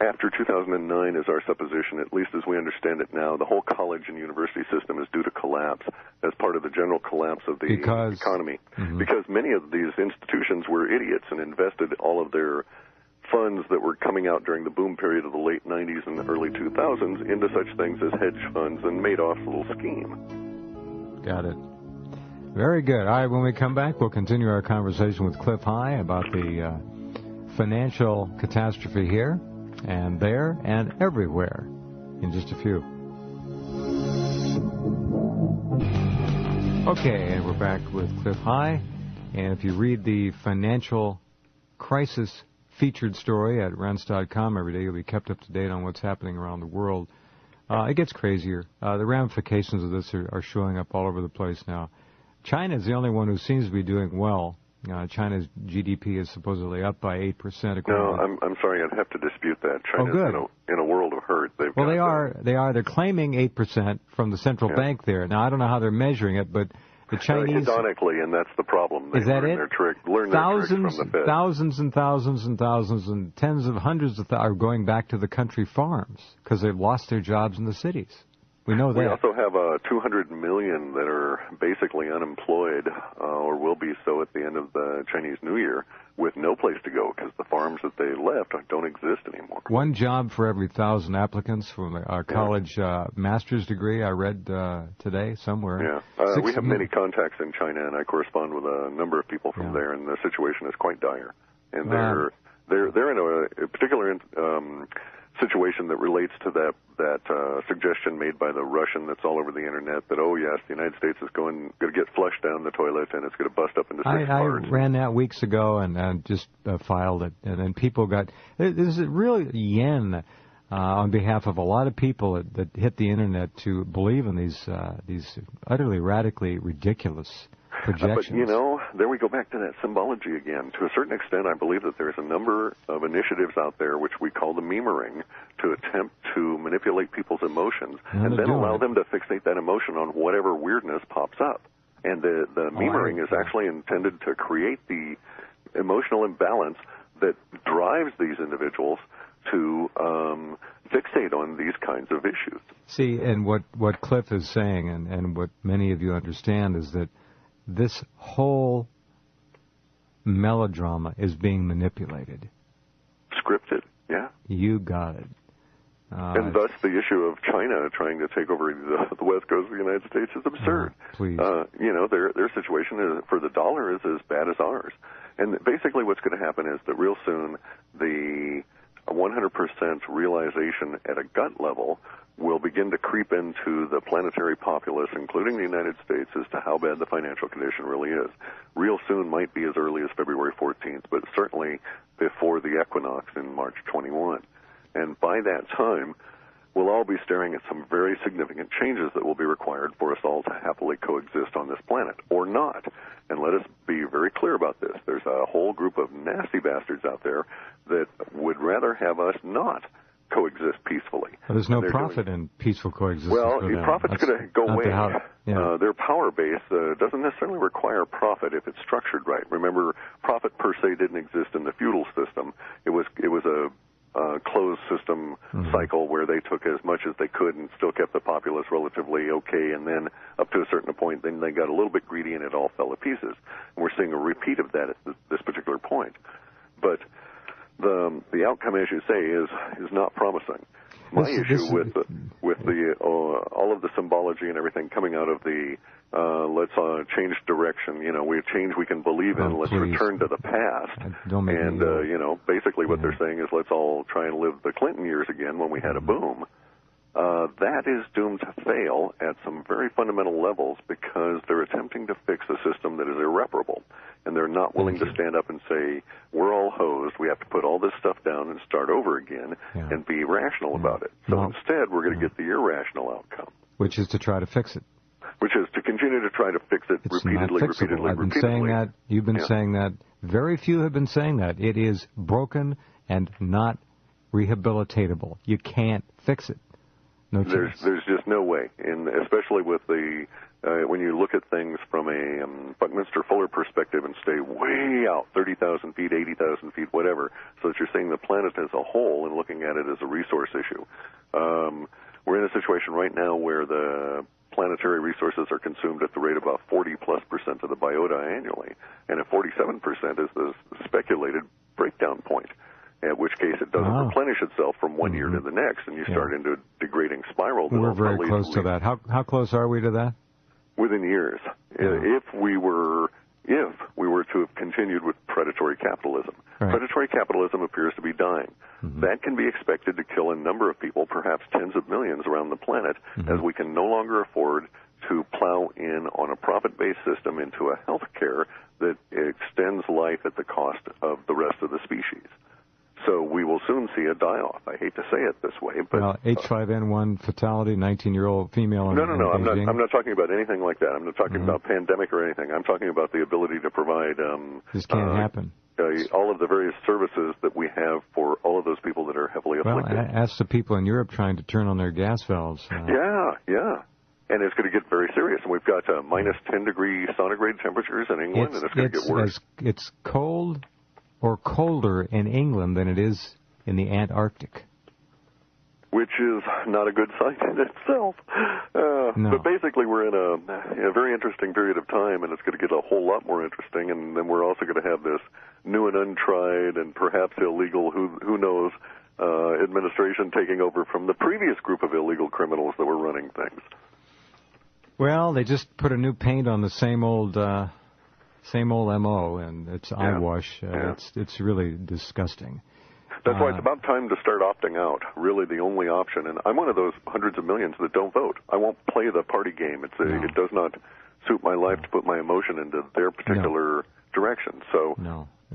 after 2009 is our supposition, at least as we understand it now. The whole college and university system is due to collapse as part of the general collapse of the economy. Because many of these institutions were idiots and invested all of their funds that were coming out during the boom period of the late 90s and the early 2000s into such things as hedge funds and Madoff's little scheme. Got it. Very good. All right, when we come back, we'll continue our conversation with Clif High about the financial catastrophe here and there and everywhere in just a few. Okay, and we're back with Clif High. And if you read the financial crisis featured story at Rense.com every day, you'll be kept up to date on what's happening around the world. It gets crazier. The ramifications of this are showing up all over the place now. China is the only one who seems to be doing well. China's GDP is supposedly up by 8%. No, I'm sorry, I'd have to dispute that. China's in a world of hurt. They're claiming 8% from the central bank there. Now, I don't know how they're measuring it, but the Chinese... Hedonically, and that's the problem. They is that it? Their trick, learn their tricks from the Fed. Thousands and thousands and thousands and tens of hundreds of are going back to the country farms because they've lost their jobs in the cities. We know that. We also have 200 million that are basically unemployed or will be so at the end of the Chinese New Year with no place to go because the farms that they left don't exist anymore. One job for every 1,000 applicants from a college master's degree, I read today somewhere. Yeah, we have many contacts in China, and I correspond with a number of people from there, and the situation is quite dire. And they're in a particular situation that relates to that suggestion made by the Russian that's all over the internet that, oh yes, the United States is going to get flushed down the toilet and it's going to bust up into six parts. I ran that weeks ago and just filed it, and then people got this is real yen on behalf of a lot of people that hit the internet to believe in these utterly radically ridiculous projections. But, you know, there we go back to that symbology again. To a certain extent, I believe that there's a number of initiatives out there which we call the memering to attempt to manipulate people's emotions and then allow them to fixate that emotion on whatever weirdness pops up. And the memering is actually intended to create the emotional imbalance that drives these individuals to fixate on these kinds of issues. See, and what Clif is saying, and what many of you understand, is that this whole melodrama is being manipulated. Scripted, yeah. You got it. And thus the issue of China trying to take over the west coast of the United States is absurd. Please. You know, their situation for the dollar is as bad as ours. And basically what's going to happen is that real soon the 100% realization at a gut level will begin to creep into the planetary populace, including the United States, as to how bad the financial condition really is. Real soon might be as early as February 14th, but certainly before the equinox in March 21. And by that time, we'll all be staring at some very significant changes that will be required for us all to happily coexist on this planet, or not. And let us be very clear about this. There's a whole group of nasty bastards out there that would rather have us not coexist peacefully. But there's no profit in peaceful coexistence. Well, profit's going to go away. Their power base doesn't necessarily require profit if it's structured right. Remember, profit per se didn't exist in the feudal system. It was a closed system cycle where they took as much as they could and still kept the populace relatively okay, and then up to a certain point, then they got a little bit greedy and it all fell to pieces. And we're seeing a repeat of that at this particular point. But the outcome, as you say, is not promising. My issue with the all of the symbology and everything coming out of the let's change direction. You know, we change we can believe in. Let's return to the past. And you know, basically what they're saying is let's all try and live the Clinton years again when we had a boom. That is doomed to fail at some very fundamental levels because they're attempting to fix a system that is irreparable. And they're not willing to stand up and say, we're all hosed, we have to put all this stuff down and start over again and be rational about it. So instead, we're going to get the irrational outcome. Which is to try to fix it. Which is to continue to try to fix it repeatedly. I've been saying that. You've been saying that. Very few have been saying that. It is broken and not rehabilitatable. You can't fix it. No chance. There's just no way, and especially with the when you look at things from a Buckminster Fuller perspective and stay way out, 30,000 feet, 80,000 feet, whatever, so that you're seeing the planet as a whole and looking at it as a resource issue. We're in a situation right now where the planetary resources are consumed at the rate of about 40+% of the biota annually, and if 47% is the speculated breakdown point, at which case it doesn't replenish itself from one year to the next, and you start into a degrading spiral. We're very close to that. How close are we to that? Within years. If we were to have continued with predatory capitalism. Right. Predatory capitalism appears to be dying. That can be expected to kill a number of people, perhaps tens of millions around the planet, as we can no longer afford to plow in on a profit-based system into a health care that extends life at the cost of the rest of the species. So we will soon see a die-off. I hate to say it this way, but H5N1 fatality, 19-year-old female. No. I'm not talking about anything like that. I'm not talking about pandemic or anything. I'm talking about the ability to provide. This can't happen. All of the various services that we have for all of those people that are heavily afflicted. Well, ask the people in Europe trying to turn on their gas valves. Yeah. And it's going to get very serious. And we've got minus 10-degree centigrade temperatures in England, and it's going to get worse. It's cold or colder in England than it is in the Antarctic. Which is not a good sign in itself. No. But basically we're in a very interesting period of time, and it's going to get a whole lot more interesting, and then we're also going to have this new and untried and perhaps illegal, who knows, administration taking over from the previous group of illegal criminals that were running things. Well, they just put a new paint on the same old MO, and it's eyewash. It's really disgusting. That's why it's about time to start opting out, really the only option. And I'm one of those hundreds of millions that don't vote. I won't play the party game. It does not suit my life to put my emotion into their particular direction. So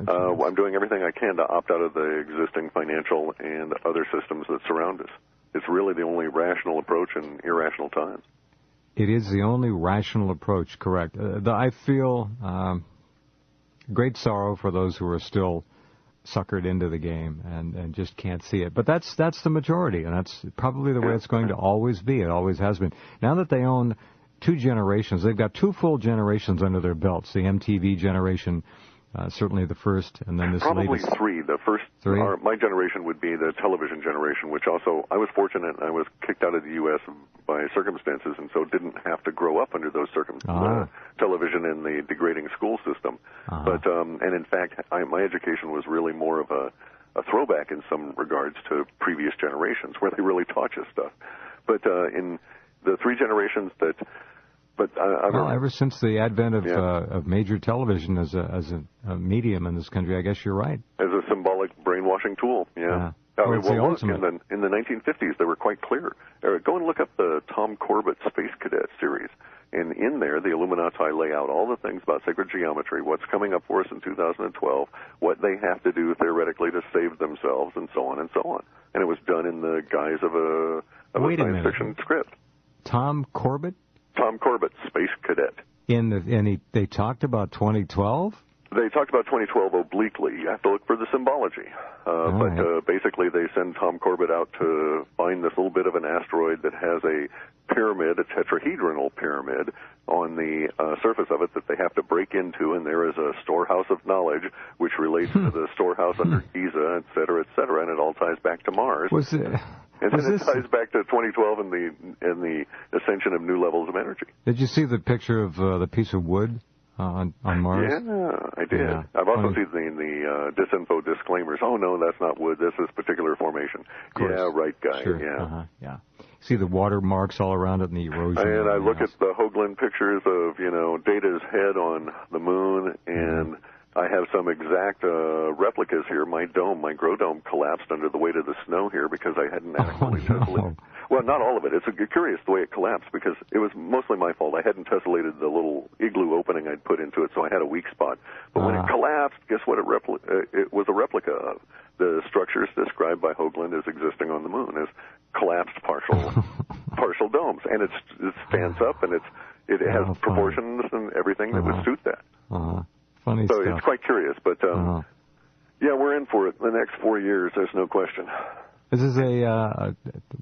I'm doing everything I can to opt out of the existing financial and other systems that surround us. It's really the only rational approach in irrational times. It is the only rational approach, correct. I feel great sorrow for those who are still suckered into the game and just can't see it. But that's the majority, and that's probably the way it's going to always be. It always has been. Now that they own two generations, they've got two full generations under their belts, the MTV generation, certainly the first, and then this probably latest. Three. The first, my generation would be the television generation, which also, I was fortunate, I was kicked out of the U.S. by circumstances, and so didn't have to grow up under those circumstances, television and the degrading school system. But, and in fact, my education was really more of a throwback in some regards to previous generations, where they really taught you stuff. But in the three generations that... ever since the advent of major television as a medium in this country, I guess you're right. As a symbolic brainwashing tool, Well, in the 1950s, they were quite clear. Go and look up the Tom Corbett Space Cadet series. And in there, the Illuminati lay out all the things about sacred geometry, what's coming up for us in 2012, what they have to do theoretically to save themselves, and so on and so on. And it was done in the guise of a science fiction script. Tom Corbett? Tom Corbett, Space Cadet. They talked about 2012? They talked about 2012 obliquely. You have to look for the symbology. Basically, they send Tom Corbett out to find this little bit of an asteroid that has a pyramid, a tetrahedral pyramid, on the surface of it that they have to break into, and there is a storehouse of knowledge which relates to the storehouse under Giza, et cetera, and it all ties back to Mars. And then it ties back to 2012 and the ascension of new levels of energy. Did you see the picture of the piece of wood on Mars? Yeah, I did. Yeah. I've also seen the disinfo disclaimers. Oh, no, that's not wood. This is particular formation. Yeah, right, guy. Sure. Yeah. See the water marks all around it and the erosion. And I look at the Hoagland pictures of, Data's head on the moon, and I have some exact replicas here. My grow dome collapsed under the weight of the snow here because I hadn't adequately tessellated. Well, not all of it. It's curious the way it collapsed because it was mostly my fault. I hadn't tessellated the little igloo opening I'd put into it, so I had a weak spot. But when it collapsed, guess what it was a replica of? The structures described by Hoagland as existing on the moon as collapsed partial domes. And it stands up, and it has proportions and everything that would suit that. Funny so stuff. It's quite curious, but we're in for it. The next 4 years, there's no question. This is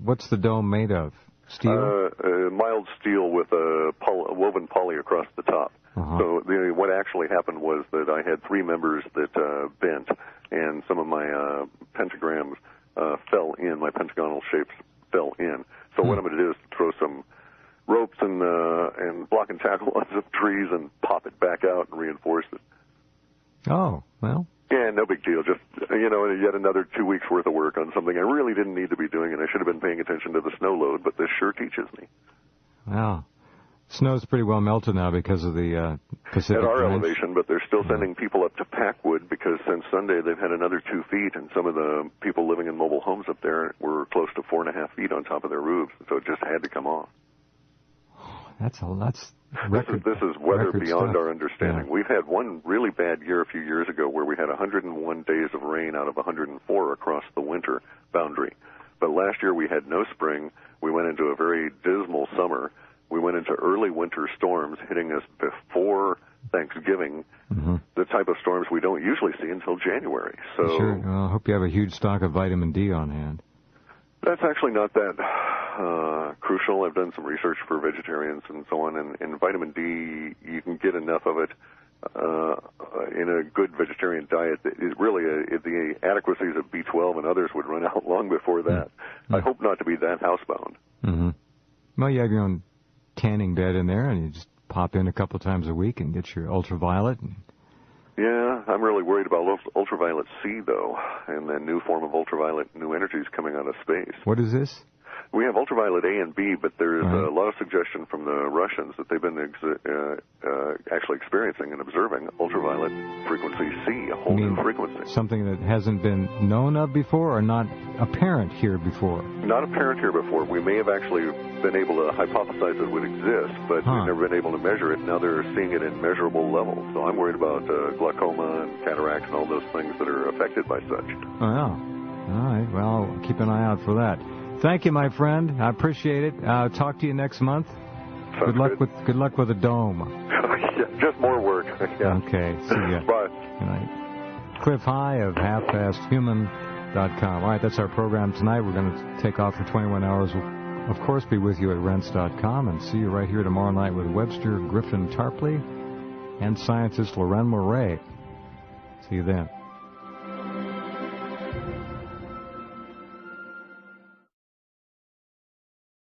what's the dome made of? Steel? Mild steel with a woven poly across the top. So what actually happened was that I had 3 members that bent, and some of my pentagrams fell in, my pentagonal shapes fell in. So what I'm going to do is throw some ropes and block and tackle on some trees and pop it back out and reinforce it. Oh, well. Yeah, no big deal. Just, yet another 2 weeks worth of work on something I really didn't need to be doing, and I should have been paying attention to the snow load, but this sure teaches me. Wow. Snow's pretty well melted now because of the Pacific at our Ridge. elevation, but they're still sending people up to Packwood because since Sunday they've had another 2 feet, and some of the people living in mobile homes up there were close to 4.5 feet on top of their roofs, so it just had to come off. That's record. This is weather beyond stuff. our understanding. Yeah. We've had one really bad year a few years ago where we had 101 days of rain out of 104 across the winter boundary. But last year we had no spring. We went into a very dismal summer. We went into early winter storms hitting us before Thanksgiving, the type of storms we don't usually see until January. So sure. Well, I hope you have a huge stock of vitamin D on hand. That's actually not that crucial. I've done some research for vegetarians and so on, and vitamin D, you can get enough of it in a good vegetarian diet. The adequacies of B12 and others would run out long before that. I hope not to be that housebound. Well, you have your own tanning bed in there, and you just pop in a couple times a week and get your ultraviolet. Yeah, I'm really worried about ultraviolet C, though, and the new form of ultraviolet new energies coming out of space. What is this? We have ultraviolet A and B, but there's a lot of suggestion from the Russians that they've been actually experiencing and observing ultraviolet frequency C, a whole new frequency. Something that hasn't been known of before or not apparent here before? Not apparent here before. We may have actually been able to hypothesize it would exist, but we've never been able to measure it. Now they're seeing it in measurable levels. So I'm worried about glaucoma and cataracts and all those things that are affected by such. Oh, yeah. All right. Well, I'll keep an eye out for that. Thank you, my friend. I appreciate it. Talk to you next month. Good luck with the dome. Yeah, just more work. Yeah. Okay. See ya. Bye. Good night. Clif High of halffasthuman.com. All right, that's our program tonight. We're going to take off for 21 hours. We'll, of course, be with you at Rense.com and see you right here tomorrow night with Webster Griffin Tarpley and scientist Loren Moray. See you then.